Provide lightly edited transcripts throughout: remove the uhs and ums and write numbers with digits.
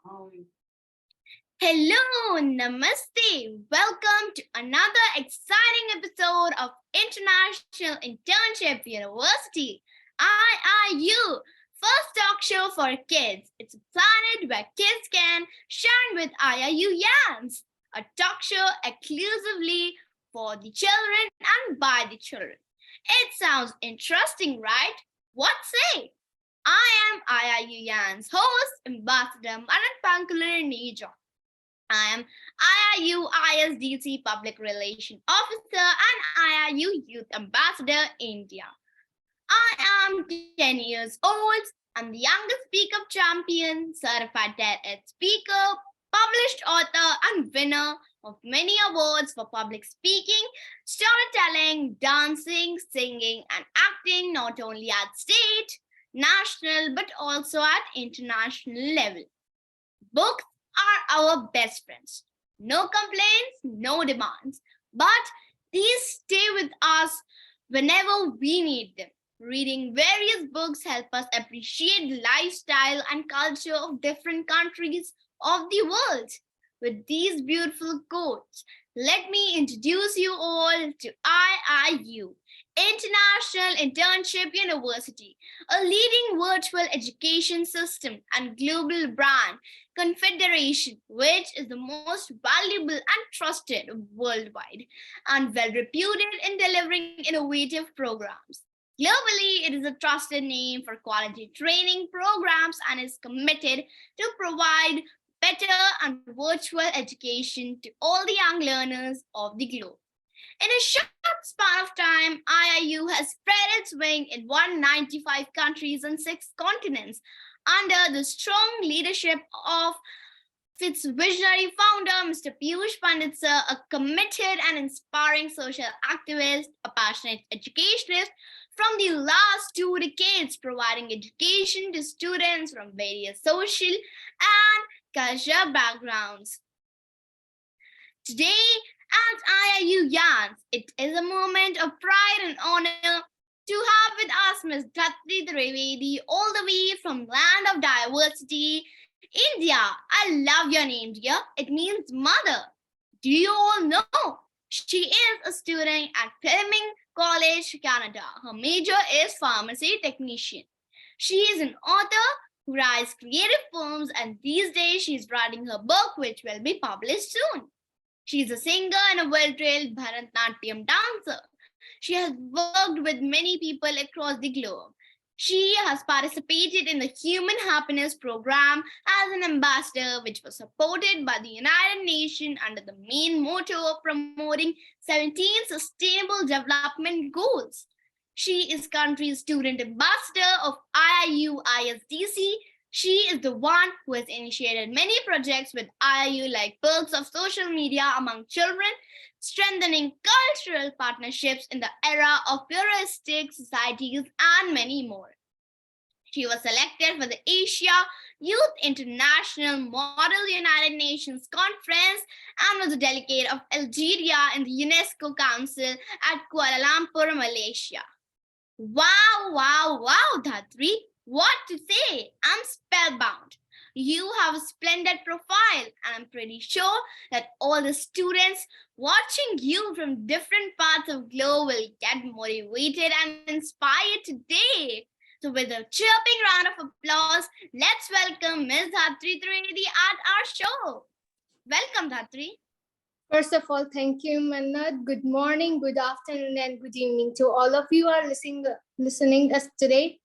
Hello, namaste. Welcome to another exciting episode of International Internship University, IIU, first talk show for kids. It's a planet where kids can shine with IIU-yans, a talk show exclusively for the children and by the children. It sounds interesting, right? What say? I am IIU-yans host, Ambassador Manan Pankular Nijo. I am IIU ISDC Public Relation Officer and IIU Youth Ambassador India. I am 10 years old. I'm the youngest Speak Up champion, certified TED speaker, published author, and winner of many awards for public speaking, storytelling, dancing, singing, and acting not only at state, national, but also at international level. Books are our best friends. No complaints, no demands. But these stay with us whenever we need them. Reading various books help us appreciate the lifestyle and culture of different countries of the world. With these beautiful quotes, let me introduce you all to IIU, International Internship University, a leading virtual education system and global brand confederation, which is the most valuable and trusted worldwide and well reputed in delivering innovative programs. Globally, it is a trusted name for quality training programs and is committed to provide better and virtual education to all the young learners of the globe. In a short span of time, IIU has spread its wing in 195 countries and 6 continents under the strong leadership of its visionary founder, Mr. Piyush Pandit sir, a committed and inspiring social activist, a passionate educationist from the last 2 decades, providing education to students from various social and cultural backgrounds. Today, at IIU-yans, it is a moment of pride and honor to have with us Ms. Dhatri Trivedi, all the way from land of diversity, India. I love your name, dear. It means mother. Do you all know? She is a student at Fleming College, Canada. Her major is pharmacy technician. She is an author who writes creative poems, and these days she is writing her book, which will be published soon. She is a singer and a well-trained Bharatanatyam dancer. She has worked with many people across the globe. She has participated in the Human Happiness Program as an ambassador, which was supported by the United Nations under the main motto of promoting 17 Sustainable Development Goals. She is country's student ambassador of IIU ISDC. She is the one who has initiated many projects with IIU like perks of social media among children, strengthening cultural partnerships in the era of pluralistic societies, and many more. She was selected for the Asia Youth International Model United Nations Conference and was a delegate of Algeria in the UNESCO Council at Kuala Lumpur, Malaysia. Wow, wow, wow, Dhatri. What to say? I'm spellbound. You have a splendid profile, and I'm pretty sure that all the students watching you from different parts of the globe will get motivated and inspired today. So with a chirping round of applause, let's welcome Ms. Dhatri Trivedi at our show. Welcome, Dhatri. First of all, thank you, Mannat. Good morning, good afternoon, and good evening to all of you who are listening us today.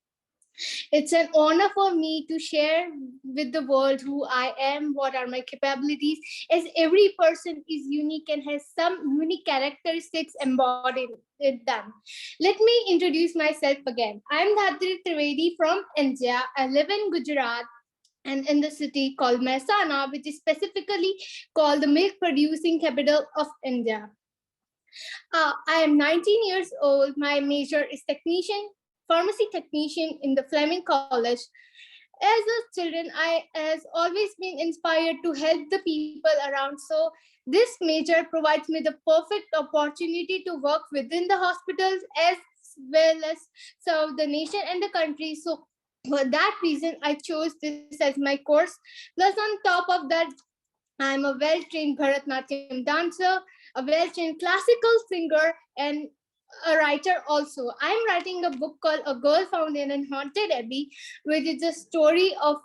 It's an honor for me to share with the world who I am, what are my capabilities, as every person is unique and has some unique characteristics embodied in them. Let me introduce myself again. I'm Dhatri Trivedi from India. I live in Gujarat and in the city called Mehsana, which is specifically called the milk producing capital of India. I am 19 years old. My major is pharmacy technician in the Fleming College. As a children, I has always been inspired to help the people around. So this major provides me the perfect opportunity to work within the hospitals as well as serve the nation and the country. So For that reason, I chose this as my course. Plus, on top of that, I'm a well-trained Bharatanatyam dancer, a well-trained classical singer, and a writer also. I'm writing a book called A Girl Found in an Haunted Abbey, which is a story of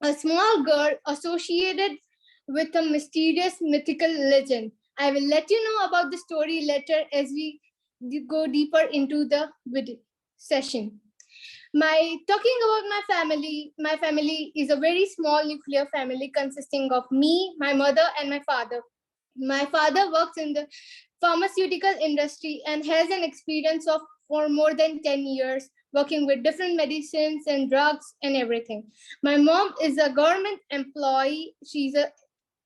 a small girl associated with a mysterious mythical legend. I will let you know about the story later as we go deeper into the session. My talking about my family is a very small nuclear family consisting of me, my mother, and my father. My father works in the pharmaceutical industry and has an experience of for more than 10 years working with different medicines and drugs and everything. My mom is a government employee. She's a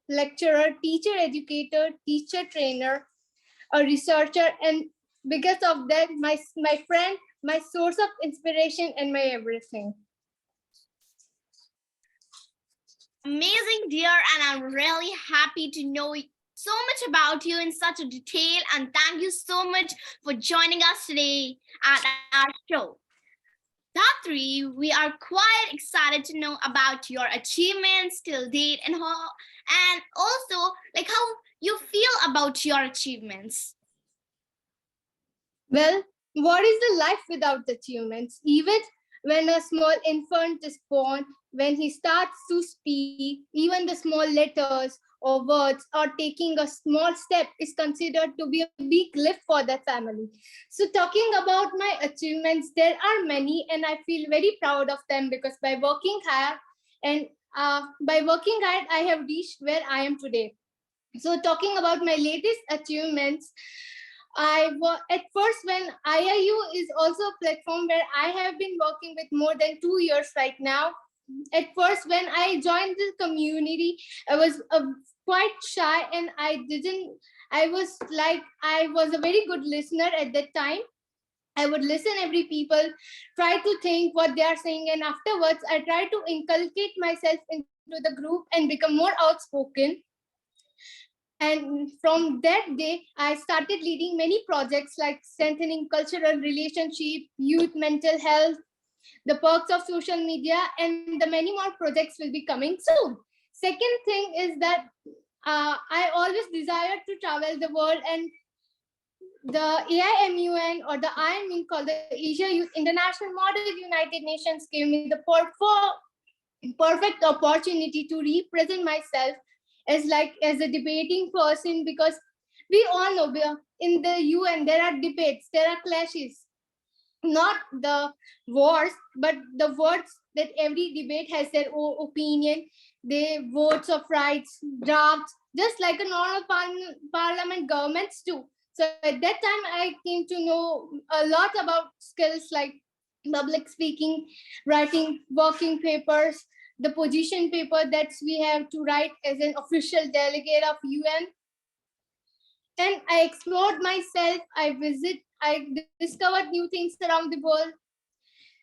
lecturer, teacher educator, teacher trainer, a researcher, and because of that, my friend, my source of inspiration, and my everything. Amazing, dear, and I'm really happy to know so much about you in such a detail. And thank you so much for joining us today at our show. Dhatri, we are quite excited to know about your achievements till date and also like how you feel about your achievements. Well, what is the life without achievements? Even when a small infant is born, when he starts to speak, even the small letters or words or taking a small step is considered to be a big lift for that family. So, talking about my achievements, there are many, and I feel very proud of them because by working hard and I have reached where I am today. So, talking about my latest achievements, at first when IIU is also a platform where I have been working with more than 2 years right now. At first, when I joined the community, I was quite shy and I was a very good listener at that time. I would listen every people, try to think what they are saying, and afterwards I try to inculcate myself into the group and become more outspoken. And from that day, I started leading many projects like strengthening cultural relationship, youth mental health, the perks of social media, and the many more projects will be coming soon. Second thing is that I always desired to travel the world, and the AIMUN or the IIM called the Asia Youth International Model United Nations gave me the perfect opportunity to represent myself as a debating person, because we all know in the UN there are debates, there are clashes, not the wars, but the words that every debate has their own opinion. They votes of rights, drafts, just like a normal parliament governments do. So at that time, I came to know a lot about skills like public speaking, writing working papers, the position paper that we have to write as an official delegate of UN. And I explored myself, I discovered new things around the world.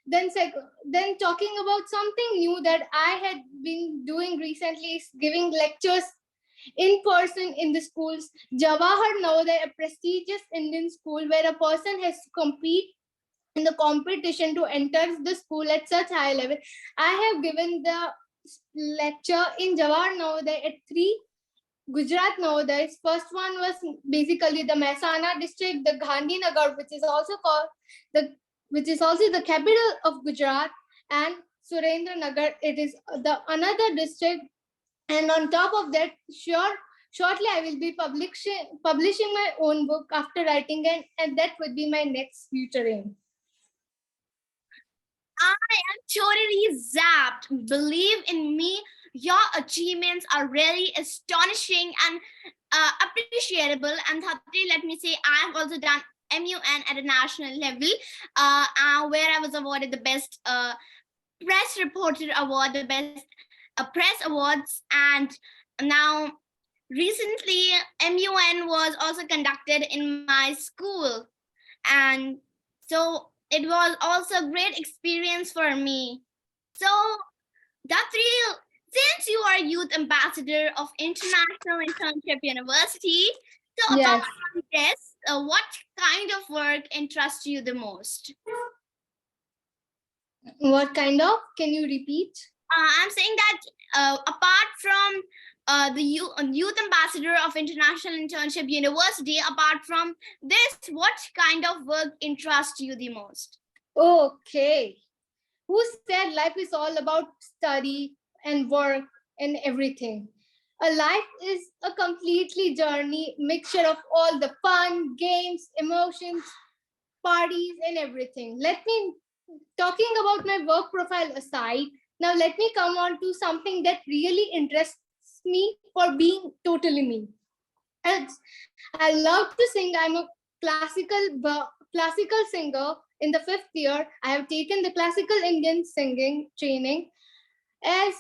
Then talking about something new that I had been doing recently is giving lectures in person in the schools. Jawahar Navodaya, a prestigious Indian school where a person has to compete in the competition to enter the school at such high level. I have given the lecture in Jawahar Navodaya at three Gujarat Navodayas. First one was basically the Mehsana district, the Gandhinagar, which is also the capital of Gujarat, and Surendranagar. It is the another district, and on top of that, shortly I will be publishing my own book after writing it, and that would be my next future aim. I am totally zapped. Believe in me, your achievements are really astonishing and appreciable. And Dhatri, let me say, I have also done MUN at a national level, where I was awarded the best press reporter award, the best press awards, and now recently MUN was also conducted in my school, and so it was also a great experience for me. So Dhatri, since you are youth ambassador of International Internship University, so Yes. about this, what kind of work interests you the most? What kind of? Can you repeat? I'm saying that apart from the youth ambassador of International Internship University, apart from this, what kind of work interests you the most? Okay. Who said life is all about study and work and everything? A life is a completely journey, mixture of all the fun, games, emotions, parties, and everything. Let me, talking about my work profile aside, now let me come on to something that really interests me for being totally me. It's, I love to sing. I'm a classical singer. In the 5th year, I have taken the classical Indian singing training. As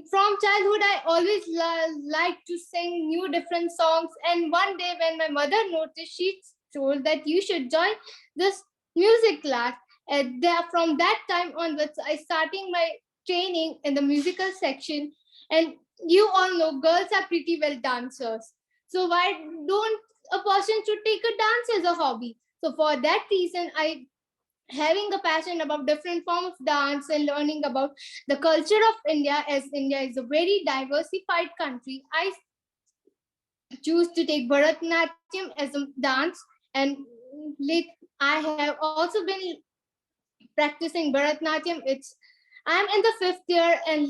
from childhood, I always liked to sing new different songs. And one day, when my mother noticed, she told that you should join this music class. And from that time onwards, I starting my training in the musical section. And you all know girls are pretty well dancers. So why don't a person should take a dance as a hobby? So for that reason, I having a passion about different form of dance and learning about the culture of India, as India is a very diversified country. I choose to take Bharatanatyam as a dance, and I have also been practicing Bharatanatyam. I'm in the 5th year, and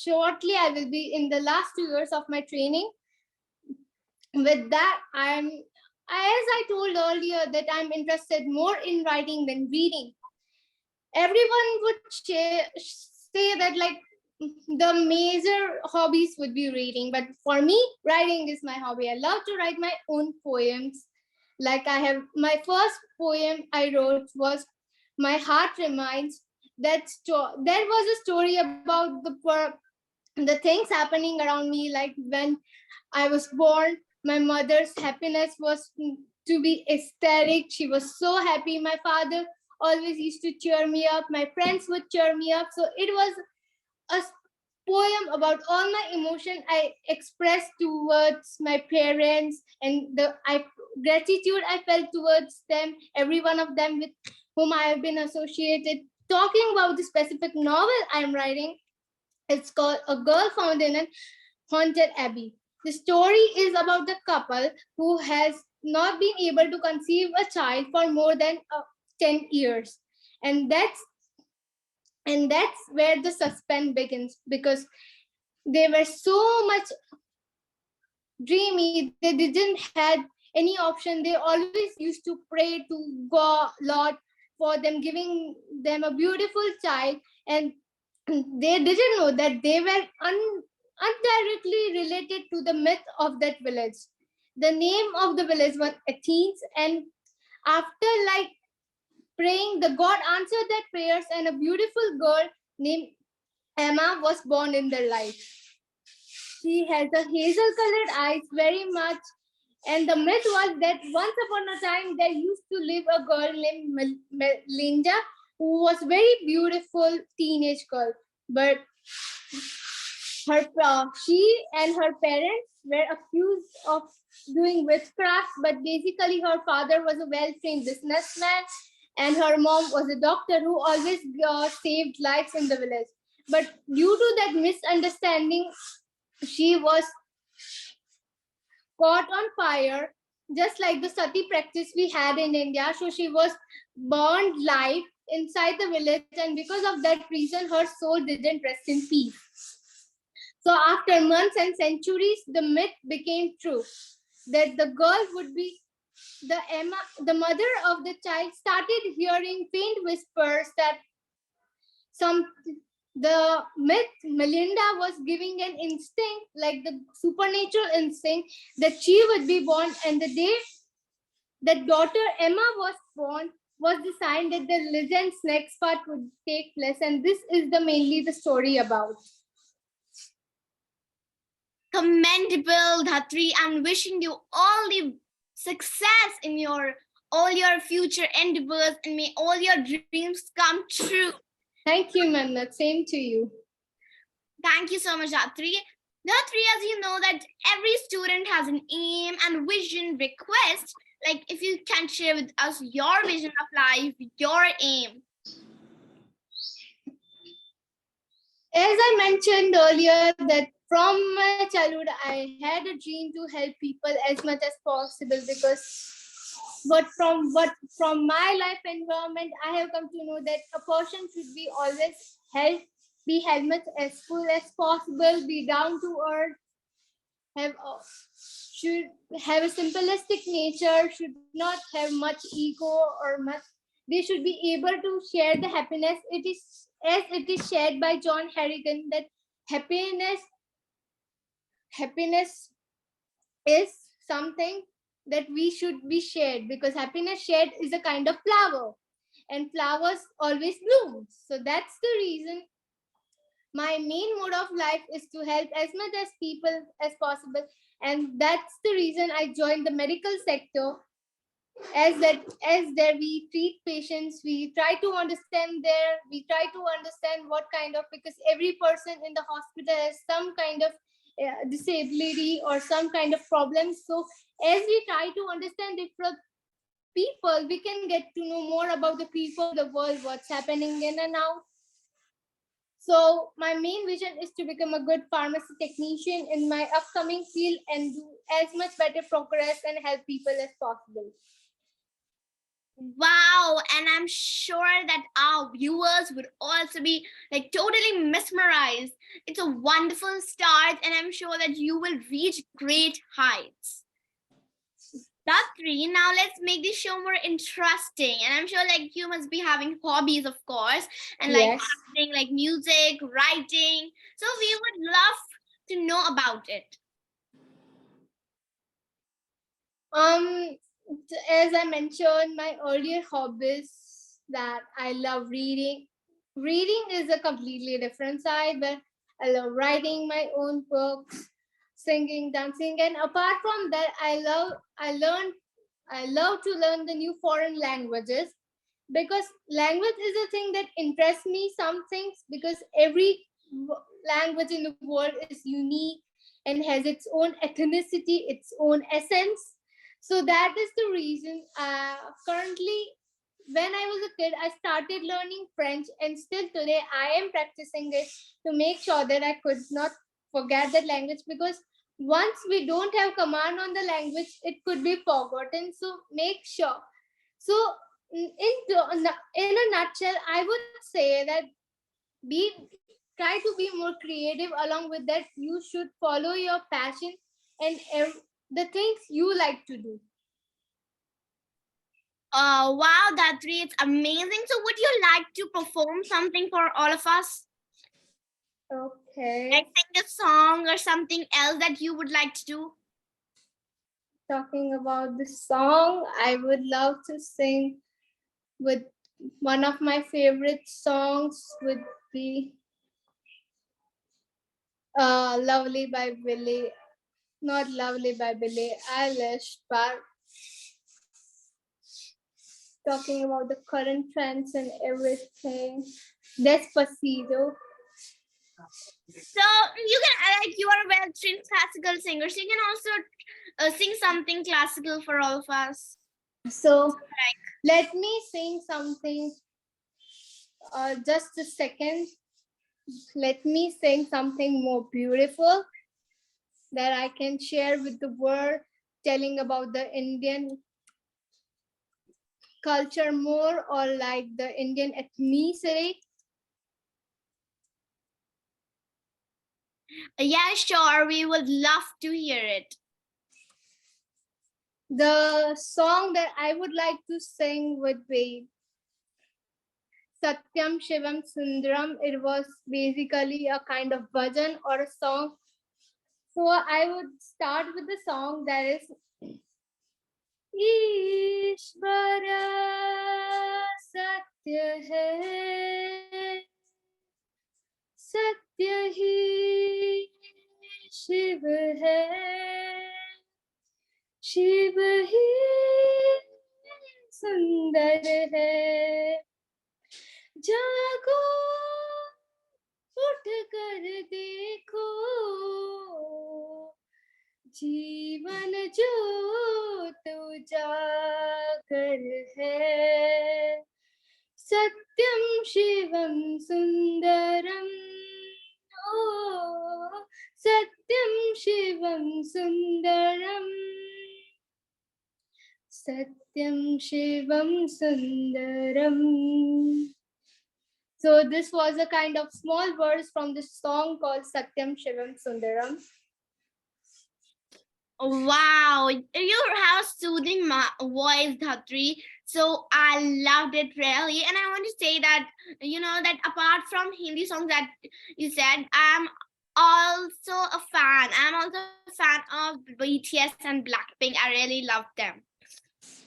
shortly I will be in the last 2 years of my training. With that, as I told earlier, that I'm interested more in writing than reading. Everyone would say that like the major hobbies would be reading, but for me, writing is my hobby. I love to write my own poems. Like I have my first poem I wrote was "My Heart Reminds." There was a story about the things happening around me, like when I was born. My mother's happiness was to be ecstatic. She was so happy. My father always used to cheer me up. My friends would cheer me up. So it was a poem about all my emotion I expressed towards my parents, and the gratitude I felt towards them, every one of them with whom I have been associated. Talking about the specific novel I am writing, it's called A Girl Found in an Haunted Abbey. The story is about the couple who has not been able to conceive a child for more than 10 years. And that's where the suspense begins, because they were so much dreamy. They didn't had any option. They always used to pray to God, Lord, for them giving them a beautiful child, and they didn't know that they were indirectly related to the myth of that village. The name of the village was Athens, and after like praying, the god answered their prayers, and a beautiful girl named Emma was born in their life. She has a hazel colored eyes very much. And the myth was that once upon a time there used to live a girl named Melinda, who was very beautiful teenage girl. But she and her parents were accused of doing witchcraft, but basically her father was a well-trained businessman, and her mom was a doctor who always saved lives in the village. But due to that misunderstanding, she was caught on fire, just like the sati practice we had in India. So she was burned live inside the village, and because of that reason, her soul didn't rest in peace. So after months and centuries, the myth became true that the girl would be the mother of the child started hearing faint whispers that some the myth Melinda was giving an instinct, like the supernatural instinct, that she would be born, and the day that daughter Emma was born was the sign that the legend's next part would take place, and this is the mainly the story about. Commendable, Dhatri, and wishing you all the success in all your future endeavors, and may all your dreams come true. Thank you, Mannat. Same to you. Thank you so much, Dhatri. Dhatri, as you know, that every student has an aim and vision request. Like, if you can share with us your vision of life, your aim. as I mentioned earlier, that from my childhood, I had a dream to help people as much as possible, because from my life environment, I have come to know that a person should be always help, be as much as full as possible, be down to earth, have should have a simplistic nature, should not have much ego or much. They should be able to share the happiness. It is as it is shared by John Harrigan that happiness is something that we should be shared, because happiness shared is a kind of flower, and flowers always bloom. So that's the reason my main mode of life is to help as much as people as possible, and that's the reason I joined the medical sector. As there we treat patients, we try to understand what kind of, because every person in the hospital has some kind of disability or some kind of problem. So as we try to understand different people, we can get to know more about the people, the world, what's happening in and out. So my main vision is to become a good pharmacy technician in my upcoming field and do as much better progress and help people as possible. Wow, and I'm sure that our viewers would also be like totally mesmerized. It's a wonderful start, and I'm sure that you will reach great heights. Dhatri, now let's make this show more interesting. And I'm sure like you must be having hobbies, of course, and like Yes. acting, like music, writing. So we would love to know about it. As I mentioned, my earlier hobbies, that I love reading. Reading is a completely different side, but I love writing my own books, singing, dancing, and apart from that, I love to learn the new foreign languages, because language is a thing that interests me. Some things, because every language in the world is unique and has its own ethnicity, its own essence. So that is the reason. Currently, when I was a kid, I started learning French, and still today I am practicing it to make sure that I could not forget that language, because once we don't have command on the language, it could be forgotten. So make sure. So in a nutshell, I would say that be try to be more creative. Along with that, you should follow your passion and the things you like to do. Wow, Dhatri, it's amazing. So would you like to perform something for all of us? Okay. Like sing a song or something else that you would like to do? Talking about the song, I would love to sing with one of my favorite songs would be Lovely by Billie. Not Lovely by Billie Eilish, but talking about the current trends and everything. Despacito. So you can like you are a well-trained classical singer, so you can also sing something classical for all of us. So let me sing something. Just a second. Let me sing something more beautiful that I can share with the world, telling about the Indian culture more, or like the Indian ethnicity. Yeah, sure. We would love to hear it. The song that I would like to sing would be Satyam Shivam Sundaram. It was basically a kind of bhajan or a song. So I would start with the song that is Ishvara Satya hai, Satya hi Shiv hai, Shiv hi Sundar hai. जागो उठ कर देखो जीवन ज्योत उजागर है सत्यम Shivam Sundaram Satyam Shivam Sundaram. Satyam Shivam Sundaram. So this was a kind of small verse from this song called Satyam Shivam Sundaram. Wow, you have soothing voice, Dhatri. So I loved it really, and I want to say that that apart from Hindi songs that you said, I'm also a fan. I'm also a fan of BTS and Blackpink. I really love them.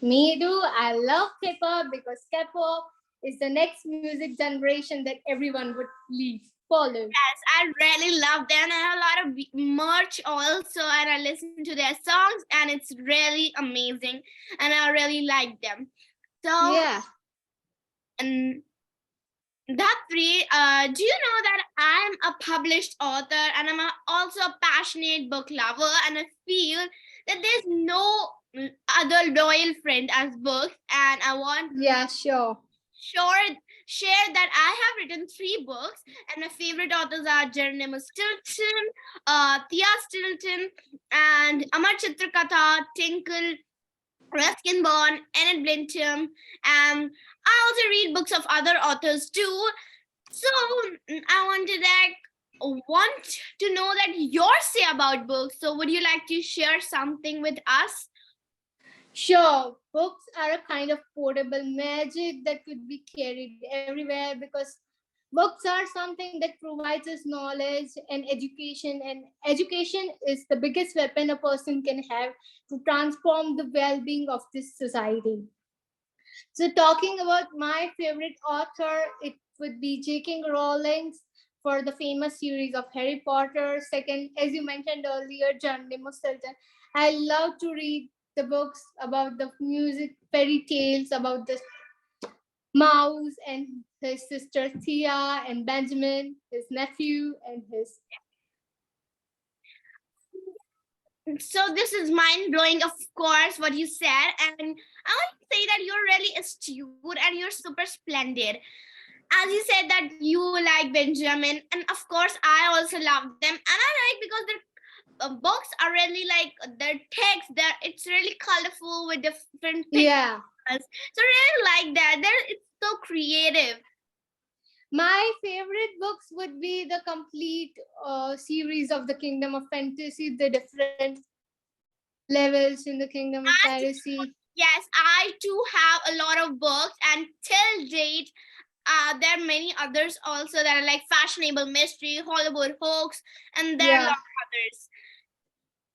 Me too. I love K-pop because K-pop is the next music generation that everyone would follow. Yes, I really love them. I have a lot of merch also, and I listen to their songs, and it's really amazing, and I really like them. So Yeah. and Dhatri, do you know that I'm a published author and I'm also a passionate book lover, and I feel that there's no other loyal friend as books, and I want share that I have written 3 books, and my favorite authors are Jeremiah Stilton, Thea Stilton, and Amar Chitrakatha, Tinkle, Ruskin Bond, Enid Blyton, and I also read books of other authors too. So I want to know that your say about books. So would you like to share something with us? Sure, books are a kind of portable magic that could be carried everywhere because books are something that provides us knowledge and education is the biggest weapon a person can have to transform the well-being of this society. So talking about my favorite author, it would be J.K. Rowling for the famous series of Harry Potter. Second, as you mentioned earlier, John Stilton. I love to read the books about the music, fairy tales, about the mouse and his sister Thea and Benjamin, his nephew and his. So this is mind blowing, of course, what you said, and I want to say that you're really astute and you're super splendid. As you said that you like Benjamin, and of course I also love them, and I like because their books are really like their text. It's really colorful with different pictures. Yeah. So really like that. It's so creative. My favorite books would be the complete series of the Kingdom of Fantasy, the different levels in the Kingdom of Fantasy. Yes, I too have a lot of books, and till date, there are many others also that are like fashionable mystery, Hollywood hoax, and there are a lot of others.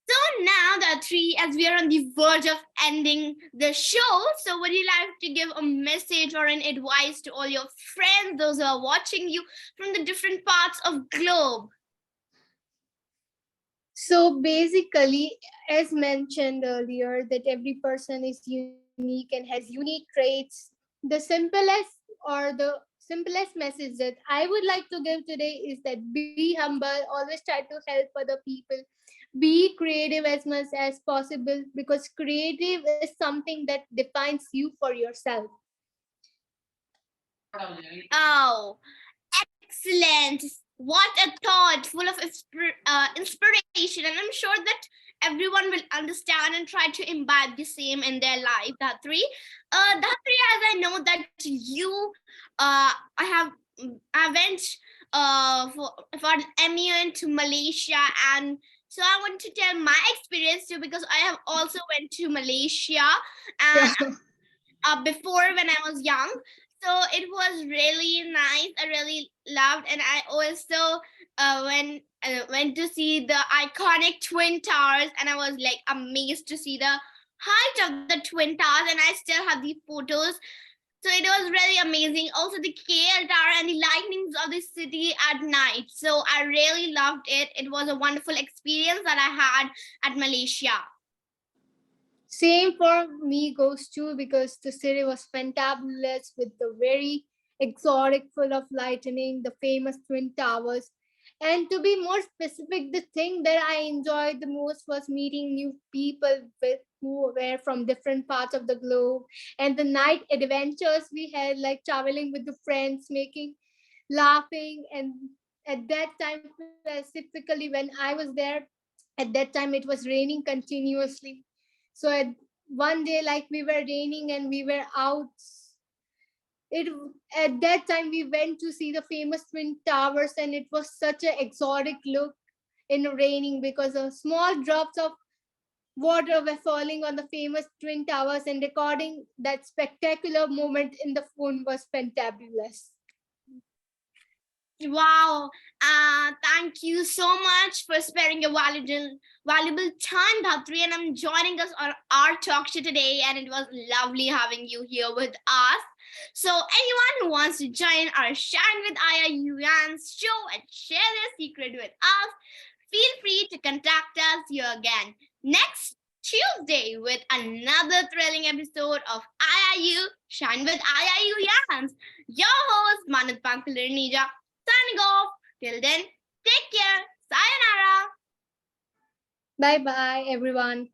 So now the 3, as we are on the verge of ending the show, so would you like to give a message or an advice to all your friends, those who are watching you from the different parts of globe? So basically, as mentioned earlier, that every person is unique and has unique traits. The simplest message that I would like to give today is that be humble, always try to help other people, be creative as much as possible because creative is something that defines you for yourself. Oh, excellent. What a thought full of inspiration. And I'm sure that everyone will understand and try to imbibe the same in their life. Dhatri, as I know that you, I went for an MUN to Malaysia, and so I want to tell my experience too because I have also went to Malaysia and before when I was young. So it was really nice. I really loved, and I also went to see the iconic Twin Towers, and I was like amazed to see the height of the Twin Towers, and I still have the photos. So it was really amazing. Also the KL Tower and the lightnings of the city at night. So I really loved it. It was a wonderful experience that I had at Malaysia. Same for me goes too because the city was fantabulous with the very exotic, full of lightning, the famous Twin Towers. And to be more specific, the thing that I enjoyed the most was meeting new people who were from different parts of the globe. And the night adventures we had, like traveling with the friends, laughing, and at that time, specifically when I was there, at that time it was raining continuously. So one day, like, we were raining and we were out. It At that time we went to see the famous twin towers, and it was such an exotic look in raining, because of small drops of water were falling on the famous twin towers, and recording that spectacular moment in the phone was fantabulous. Wow. Thank you so much for sparing your valuable time, Dhatri, and I'm joining us on our talk show today. And it was lovely having you here with us. So, anyone who wants to join our Shine with IIU-yans show and share their secret with us, feel free to contact us here again next Tuesday with another thrilling episode of IIU Shine with IIU-yans. Your host, Manat Pankalir signing off. Till then, take care. Sayonara. Bye bye, everyone.